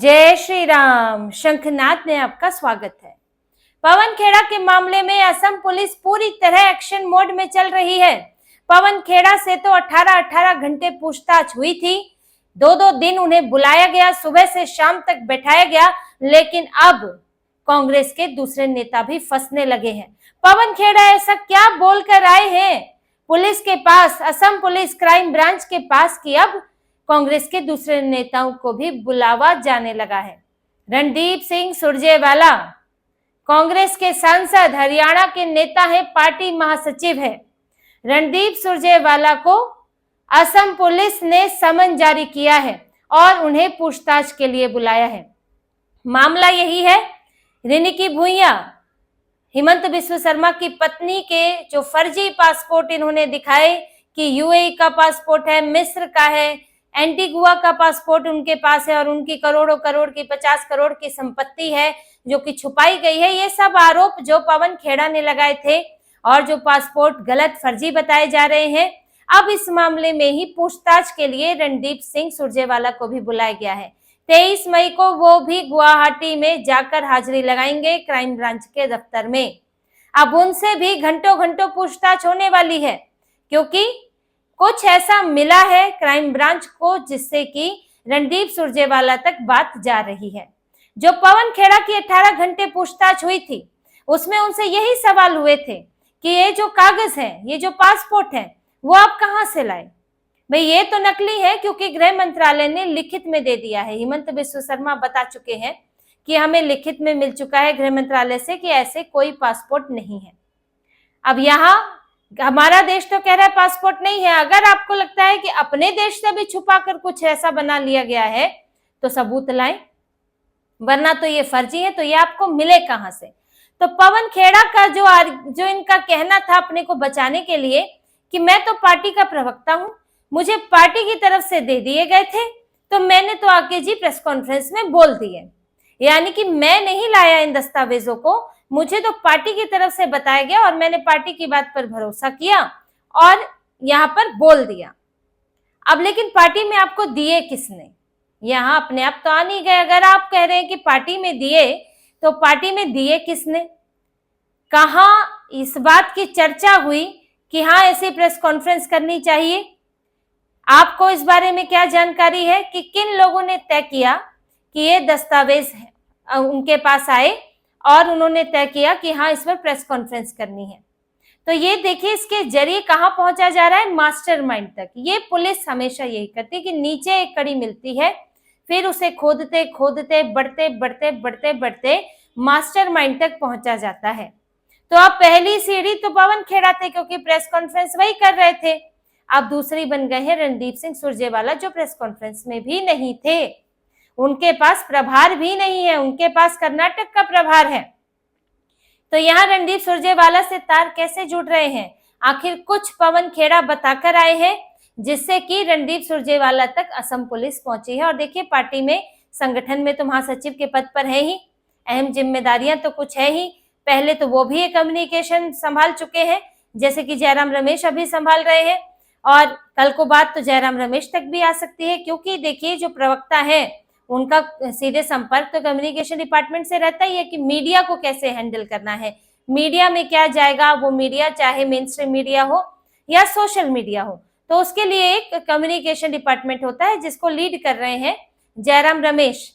जय श्री राम। शंखनाद में आपका स्वागत है। पवन खेड़ा के मामले में असम पुलिस पूरी तरह एक्शन मोड में चल रही है। पवन खेड़ा से तो 18 घंटे पूछताछ हुई थी, 2 दिन उन्हें बुलाया गया, सुबह से शाम तक बैठाया गया, लेकिन अब कांग्रेस के दूसरे नेता भी फंसने लगे हैं। पवन खेड़ा ऐसा क्या बोलकर आए हैं पुलिस के पास, असम पुलिस क्राइम ब्रांच के पास, कि अब कांग्रेस के दूसरे नेताओं को भी बुलावा जाने लगा है। रणदीप सिंह सुरजेवाला कांग्रेस के सांसद, हरियाणा के नेता हैं, पार्टी महासचिव है। रणदीप सुरजेवाला को असम पुलिस ने समन जारी किया है और उन्हें पूछताछ के लिए बुलाया है। मामला यही है, रिनिकी भुइयां, हिमंत बिस्व शर्मा की पत्नी के जो फर्जी पासपोर्ट इन्होंने दिखाए कि यूएई का पासपोर्ट है, मिस्र का है, एंटीगुआ का पासपोर्ट उनके पास है और उनकी करोड़ों करोड़ की 50 करोड़ की संपत्ति है जो कि छुपाई गई है। ये सब आरोप जो पवन खेड़ा ने लगाए थे और जो पासपोर्ट गलत फर्जी बताए जा रहे हैं, अब इस मामले में ही पूछताछ के लिए रणदीप सिंह सुरजेवाला को भी बुलाया गया है। 23 मई को वो भी गुवाहाटी में जाकर हाजिरी लगाएंगे क्राइम ब्रांच के दफ्तर में। अब उनसे भी घंटों घंटों पूछताछ होने वाली है, क्योंकि कुछ ऐसा मिला है क्राइम ब्रांच को जिससे कि रणदीप सुरजेवाला तक बात जा रही है। जो पवन खेड़ा की 18 घंटे पूछताछ हुई थी, उसमें उनसे यही सवाल हुए थे कि ये जो कागज है, ये जो पासपोर्ट है, वो आप कहां से लाए? भाई ये तो नकली है, क्योंकि गृह मंत्रालय ने लिखित में दे दिया है। हिमंत बिस्व शर्मा बता चुके हैं कि हमें लिखित में मिल चुका है गृह मंत्रालय से कि ऐसे कोई पासपोर्ट नहीं है। अब यहाँ हमारा देश तो कह रहा है पासपोर्ट नहीं है। अगर आपको लगता है कि अपने देश से भी छुपा कर कुछ ऐसा बना लिया गया है तो सबूत लाएं, वरना तो ये फर्जी है। तो ये आपको मिले कहां से? तो पवन खेड़ा का जो इनका कहना था अपने को बचाने के लिए कि मैं तो पार्टी का प्रवक्ता हूं, मुझे पार्टी की तरफ से दे दिए गए थे, तो मैंने तो आके जी प्रेस कॉन्फ्रेंस में बोल दिए। यानी कि मैं नहीं लाया इन दस्तावेजों को, मुझे तो पार्टी की तरफ से बताया गया और मैंने पार्टी की बात पर भरोसा किया और यहाँ पर बोल दिया। अब लेकिन पार्टी में आपको दिए किसने? यहाँ अपने आप तो आ नहीं गए। अगर आप कह रहे हैं कि पार्टी में दिए, तो पार्टी में दिए किसने? कहाँ इस बात की चर्चा हुई कि हाँ ऐसी प्रेस कॉन्फ्रेंस करनी चाहिए? आपको इस बारे में क्या जानकारी है कि किन लोगों ने तय किया कि ये दस्तावेज उनके पास आए और उन्होंने तय किया कि हाँ इस पर प्रेस कॉन्फ्रेंस करनी है? तो ये देखिए इसके जरिए कहाँ पहुंचा जा रहा है, मास्टरमाइंड तक। ये पुलिस हमेशा यही करती है कि नीचे एक कड़ी मिलती है, फिर उसे खोदते खोदते बढ़ते बढ़ते बढ़ते बढ़ते मास्टरमाइंड तक पहुंचा जाता है। तो अब पहली सीढ़ी तो पवन खेड़ा थे, क्योंकि प्रेस कॉन्फ्रेंस वही कर रहे थे। अब दूसरी बन गए हैं रणदीप सिंह सुरजेवाला, जो प्रेस कॉन्फ्रेंस में भी नहीं थे, उनके पास प्रभार भी नहीं है, उनके पास कर्नाटक का प्रभार है। तो यहाँ रणदीप सुरजेवाला से तार कैसे जुड़ रहे हैं? आखिर कुछ पवन खेड़ा बताकर आए हैं जिससे कि रणदीप सुरजेवाला तक असम पुलिस पहुंची है। और देखिए पार्टी में, संगठन में तो महासचिव के पद पर है ही, अहम जिम्मेदारियां तो कुछ है ही। पहले तो वो भी एक कम्युनिकेशन संभाल चुके हैं, जैसे कि जयराम रमेश अभी संभाल रहे हैं, और कल को बात तो जयराम रमेश तक भी आ सकती है, क्योंकि देखिए जो प्रवक्ता है उनका सीधे संपर्क तो कम्युनिकेशन डिपार्टमेंट से रहता ही है कि मीडिया को कैसे हैंडल करना है, मीडिया में क्या जाएगा। वो मीडिया चाहे मेन स्ट्रीम मीडिया हो या सोशल मीडिया हो, तो उसके लिए एक कम्युनिकेशन डिपार्टमेंट होता है जिसको लीड कर रहे हैं जयराम रमेश।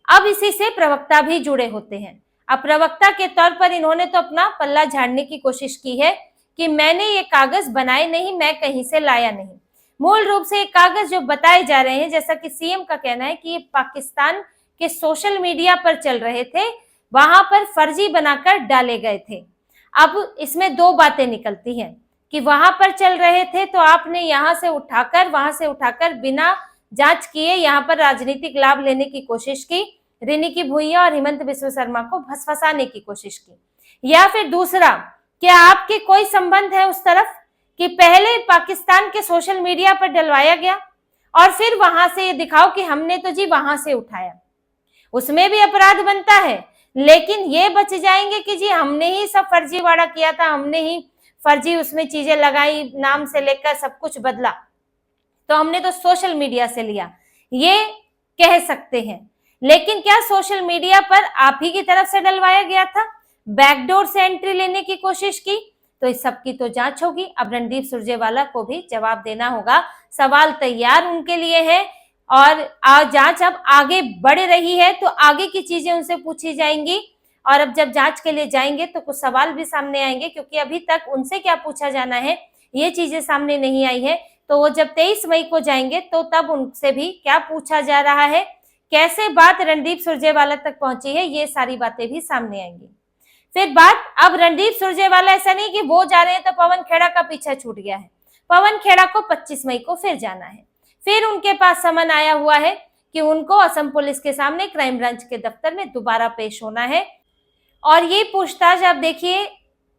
अब इसी से प्रवक्ता भी जुड़े होते हैं। अब प्रवक्ता के तौर पर इन्होंने तो अपना पल्ला झाड़ने की कोशिश की है कि मैंने ये कागज बनाए नहीं, मैं कहीं से लाया नहीं। मूल रूप से एक कागज जो बताए जा रहे हैं, जैसा कि सीएम का कहना है कि ये पाकिस्तान के सोशल मीडिया पर चल रहे थे, वहां पर फर्जी बनाकर डाले गए थे। अब इसमें 2 बातें निकलती हैं कि वहां पर चल रहे थे तो आपने यहाँ से उठाकर, वहां से उठाकर बिना जांच किए यहाँ पर राजनीतिक लाभ लेने की कोशिश की, रिनिकी भुइयां और हिमंत बिस्व शर्मा को फंसाने की कोशिश की। या फिर दूसरा, क्या आपके कोई संबंध है उस तरफ कि पहले पाकिस्तान के सोशल मीडिया पर डलवाया गया और फिर वहां से ये दिखाओ कि हमने तो जी वहां से उठाया? उसमें भी अपराध बनता है, लेकिन ये बच जाएंगे कि जी हमने ही सब फर्जीवाड़ा किया था, हमने ही फर्जी उसमें चीजें लगाई, नाम से लेकर सब कुछ बदला, तो हमने तो सोशल मीडिया से लिया, ये कह सकते हैं। लेकिन क्या सोशल मीडिया पर आप ही की तरफ से डलवाया गया था? बैकडोर से एंट्री लेने की कोशिश की? तो इस सब की तो जांच होगी। अब रणदीप सुरजेवाला को भी जवाब देना होगा। सवाल तैयार उनके लिए है और जांच अब आगे बढ़ रही है तो आगे की चीजें उनसे पूछी जाएंगी। और अब जब जांच के लिए जाएंगे तो कुछ सवाल भी सामने आएंगे, क्योंकि अभी तक उनसे क्या पूछा जाना है ये चीजें सामने नहीं आई है। तो वो जब 23 मई को जाएंगे तो तब उनसे भी क्या पूछा जा रहा है, कैसे बात रणदीप सुरजेवाला तक पहुंची है, ये सारी बातें भी सामने आएंगी। फिर बात, अब रणदीप सुरजेवाला, ऐसा नहीं कि वो जा रहे हैं तो पवन खेड़ा का पीछा छूट गया है। पवन खेड़ा को 25 मई को फिर जाना है। फिर उनके पास समन आया हुआ है कि उनको असम पुलिस के सामने क्राइम ब्रांच के दफ्तर में दोबारा पेश होना है। और ये पूछताछ आप देखिए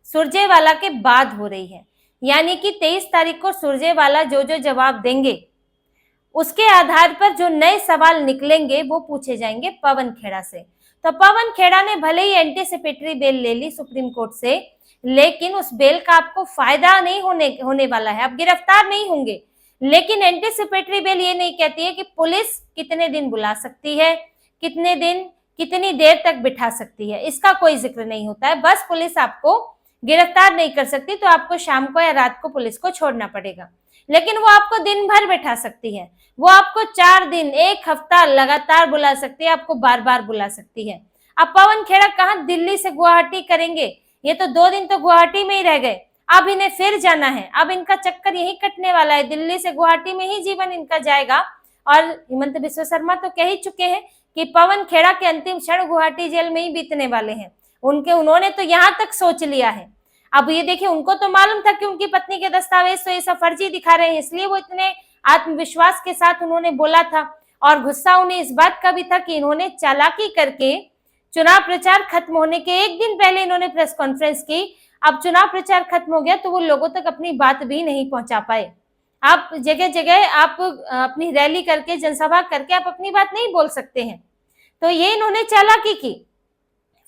सुरजेवाला के बाद हो रही है, यानी कि 23 तारीख को सुरजेवाला जो जो जवाब देंगे उसके आधार पर जो नए सवाल निकलेंगे वो पूछे जाएंगे पवन खेड़ा से। तो पवन खेड़ा ने भले ही एंटीसिपेटरी बेल ले ली सुप्रीम कोर्ट से, लेकिन उस बेल का आपको फायदा नहीं होने वाला है, आप गिरफ्तार नहीं होंगे। लेकिन एंटीसिपेटरी बेल ये नहीं कहती है कि पुलिस कितने दिन बुला सकती है, कितने दिन कितनी देर तक बिठा सकती है, इसका कोई जिक्र नहीं होता है। बस पुलिस आपको गिरफ्तार नहीं कर सकती तो आपको शाम को या रात को पुलिस को छोड़ना पड़ेगा, लेकिन वो आपको दिन भर बैठा सकती है, वो आपको 4 दिन 1 हफ्ता लगातार बुला सकती है, आपको बार बार बुला सकती है। अब पवन खेड़ा कहाँ दिल्ली से गुवाहाटी करेंगे, ये तो 2 दिन तो गुवाहाटी में ही रह गए, अब इन्हें फिर जाना है। अब इनका चक्कर यही कटने वाला है, दिल्ली से गुवाहाटी में ही जीवन इनका जाएगा। और हिमंत बिस्वा शर्मा तो कह ही चुके हैं कि पवन खेड़ा के अंतिम क्षण गुवाहाटी जेल में ही बीतने वाले हैं। उन्होंने तो यहाँ तक सोच लिया है। अब ये देखिए, उनको तो मालूम था कि उनकी पत्नी के दस्तावेज तो ये सब फर्जी दिखा रहे हैं, इसलिए वो इतने आत्मविश्वास के साथ उन्होंने बोला था। और गुस्सा उन्हें इस बात का भी था कि इन्होंने चालाकी करके चुनाव प्रचार खत्म होने के 1 दिन पहले इन्होंने प्रेस कॉन्फ्रेंस की। अब चुनाव प्रचार खत्म हो गया तो वो लोगों तक अपनी बात भी नहीं पहुंचा पाए। आप जगह जगह आप अपनी रैली करके, जनसभा करके आप अपनी बात नहीं बोल सकते हैं, तो ये इन्होंने चालाकी की,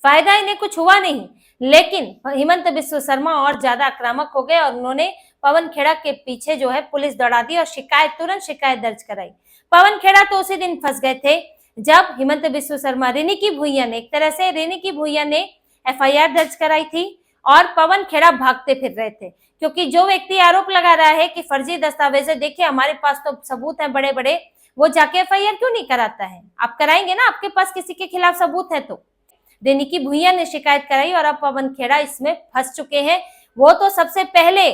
फायदा इन्हें कुछ हुआ नहीं। लेकिन हिमंत बिस्वा शर्मा और ज्यादा आक्रामक हो गए और उन्होंने पवन खेड़ा के पीछे जो है पुलिस दौड़ा दी और तुरंत शिकायत दर्ज कराई। पवन खेड़ा तो उसी दिन फंस गए थे जब हिमंत बिस्वा शर्मा, रेनिकी भुइयां ने, एक तरह से रेनिकी भुइयां ने FIR दर्ज कराई थी और पवन खेड़ा भागते फिर रहे थे, क्योंकि जो व्यक्ति आरोप लगा रहा है कि फर्जी दस्तावेज है, देखिए हमारे पास तो सबूत है बड़े बड़े, वो जाके FIR क्यों नहीं कराता है? आप कराएंगे ना, आपके पास किसी के खिलाफ सबूत है तो। रेनिकी भुइयां ने शिकायत कराई और अब पवन खेड़ा इसमें फंस चुके हैं। वो तो सबसे पहले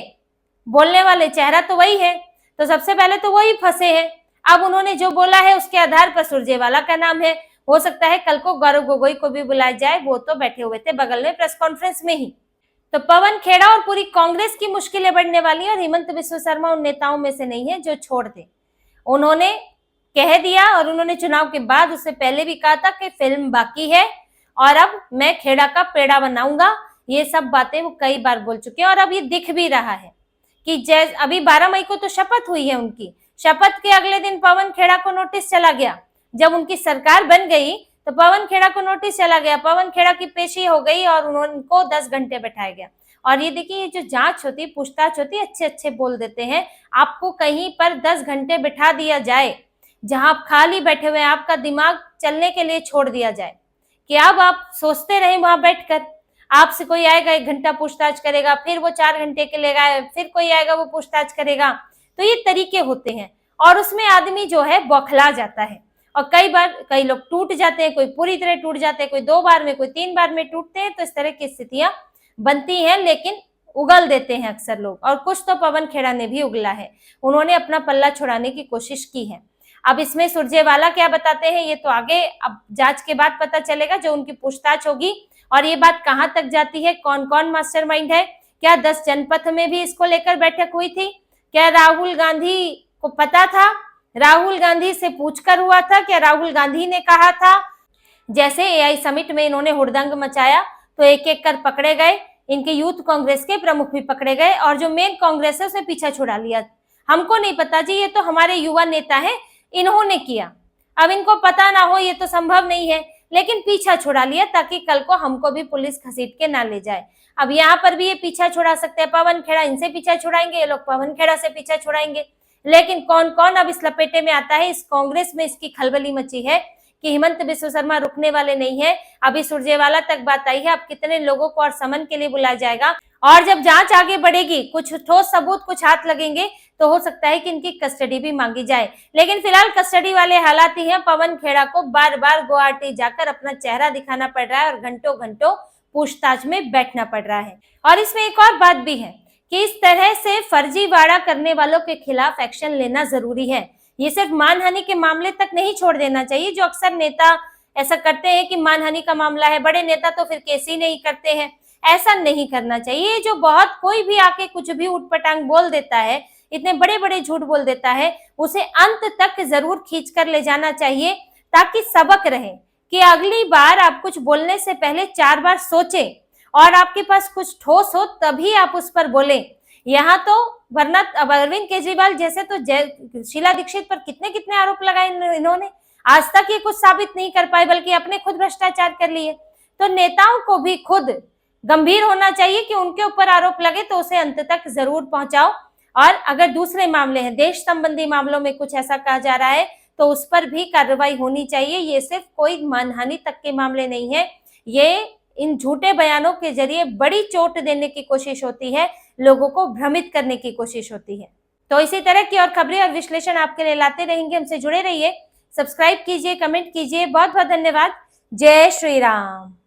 बोलने वाले चेहरा तो वही है, तो सबसे पहले तो वही फंसे हैं। अब उन्होंने जो बोला है उसके आधार पर सुरजेवाला का नाम है, हो सकता है कल को गौरव गोगोई को भी बुलाया जाए, वो तो बैठे हुए थे बगल में प्रेस कॉन्फ्रेंस में ही। तो पवन खेड़ा और पूरी कांग्रेस की मुश्किलें बढ़ने वाली है और हिमंत बिस्वा शर्मा उन नेताओं में से नहीं है जो छोड़ दे। उन्होंने कह दिया और उन्होंने चुनाव के बाद, उससे पहले भी कहा था कि फिल्म बाकी है और अब मैं खेड़ा का पेड़ा बनाऊंगा, ये सब बातें वो कई बार बोल चुके हैं। और अब ये दिख भी रहा है कि जैसे अभी 12 मई को तो शपथ हुई है उनकी, शपथ के अगले दिन पवन खेड़ा को नोटिस चला गया। जब उनकी सरकार बन गई तो पवन खेड़ा को नोटिस चला गया, पवन खेड़ा की पेशी हो गई और उनको 10 घंटे बैठाया गया। और ये देखिए, ये जो जांच होती, पूछताछ होती, अच्छे अच्छे बोल देते हैं। आपको कहीं पर 10 घंटे बिठा दिया जाए जहां आप खाली बैठे हुए हैं, आपका दिमाग चलने के लिए छोड़ दिया जाए कि अब आप सोचते रहे वहां बैठकर, आपसे कोई आएगा 1 घंटा पूछताछ करेगा, फिर वो 4 घंटे के लिए आए, फिर कोई आएगा वो पूछताछ करेगा। तो ये तरीके होते हैं और उसमें आदमी जो है बौखला जाता है और कई बार कई लोग टूट जाते हैं, कोई पूरी तरह टूट जाते हैं, कोई 2 बार में, कोई 3 बार में टूटते हैं। तो इस तरह की स्थितियां बनती हैं, लेकिन उगल देते हैं अक्सर लोग, और कुछ तो पवन खेड़ा ने भी उगला है, उन्होंने अपना पल्ला छुड़ाने की कोशिश की है। अब इसमें सुरजेवाला क्या बताते हैं ये तो आगे अब जांच के बाद पता चलेगा, जो उनकी पूछताछ होगी। और ये बात कहां तक जाती है, कौन कौन मास्टरमाइंड है, क्या 10 जनपथ में भी इसको लेकर बैठक हुई थी, क्या राहुल गांधी को पता था, राहुल गांधी से पूछकर हुआ था, क्या राहुल गांधी ने कहा था? जैसे AI समिट में इन्होंने हुड़दंग मचाया तो एक एक कर पकड़े गए, इनके यूथ कांग्रेस के प्रमुख भी पकड़े गए और जो मेन कांग्रेस है उसे पीछा छुड़ा लिया। हमको नहीं पता जी, ये तो हमारे युवा नेता है, इन्होंने किया। अब इनको पता ना हो ये तो संभव नहीं है, लेकिन पीछा छुड़ा लिया ताकि कल को हमको भी पुलिस घसीट के ना ले जाए। अब यहाँ पर भी ये पीछा छुड़ा सकते हैं, पवन खेड़ा इनसे पीछा छुड़ाएंगे, ये लोग पवन खेड़ा से पीछा छुड़ाएंगे। लेकिन कौन कौन अब इस लपेटे में आता है, इस कांग्रेस में इसकी खलबली मची है कि हिमंत बिस्व शर्मा रुकने वाले नहीं है। अभी सुरजेवाला तक बात आई है, अब कितने लोगों को और समन के लिए बुलाया जाएगा, और जब जांच आगे बढ़ेगी, कुछ ठोस सबूत कुछ हाथ लगेंगे, तो हो सकता है कि इनकी कस्टडी भी मांगी जाए। लेकिन फिलहाल कस्टडी वाले हालात ही हैं। पवन खेड़ा को बार बार गुवाहाटी जाकर अपना चेहरा दिखाना पड़ रहा है और घंटों घंटों पूछताछ में बैठना पड़ रहा है। और इसमें एक और बात भी है कि इस तरह से फर्जीवाड़ा करने वालों के खिलाफ एक्शन लेना जरूरी है। ये सिर्फ मानहानि के मामले तक नहीं छोड़ देना चाहिए, जो अक्सर नेता ऐसा करते हैं कि मानहानि का मामला है, बड़े नेता तो फिर केस ही नहीं करते हैं। ऐसा नहीं करना चाहिए। जो बहुत कोई भी आके कुछ भी उटपटांग बोल देता है, इतने बड़े बड़े झूठ बोल देता है, उसे अंत तक जरूर खींच कर ले जाना चाहिए, ताकि सबक रहे कि अगली बार आप कुछ बोलने से पहले 4 बार सोचें और आपके पास कुछ ठोस हो तभी आप उस पर बोलें। यहाँ तो वरना अरविंद केजरीवाल जैसे तो शीला दीक्षित पर कितने कितने आरोप लगाए इन्होंने, आज तक ये कुछ साबित नहीं कर पाए, बल्कि अपने खुद भ्रष्टाचार कर लिए। तो नेताओं को भी खुद गंभीर होना चाहिए कि उनके ऊपर आरोप लगे तो उसे अंत तक जरूर पहुंचाओ। और अगर दूसरे मामले हैं, देश संबंधी मामलों में कुछ ऐसा कहा जा रहा है, तो उस पर भी कार्रवाई होनी चाहिए। ये सिर्फ कोई मानहानि तक के मामले नहीं है, ये इन झूठे बयानों के जरिए बड़ी चोट देने की कोशिश होती है, लोगों को भ्रमित करने की कोशिश होती है। तो इसी तरह की और खबरें और विश्लेषण आपके लिए लाते रहेंगे। हमसे जुड़े रहिए, सब्सक्राइब कीजिए, कमेंट कीजिए। बहुत बहुत धन्यवाद। जय श्री राम।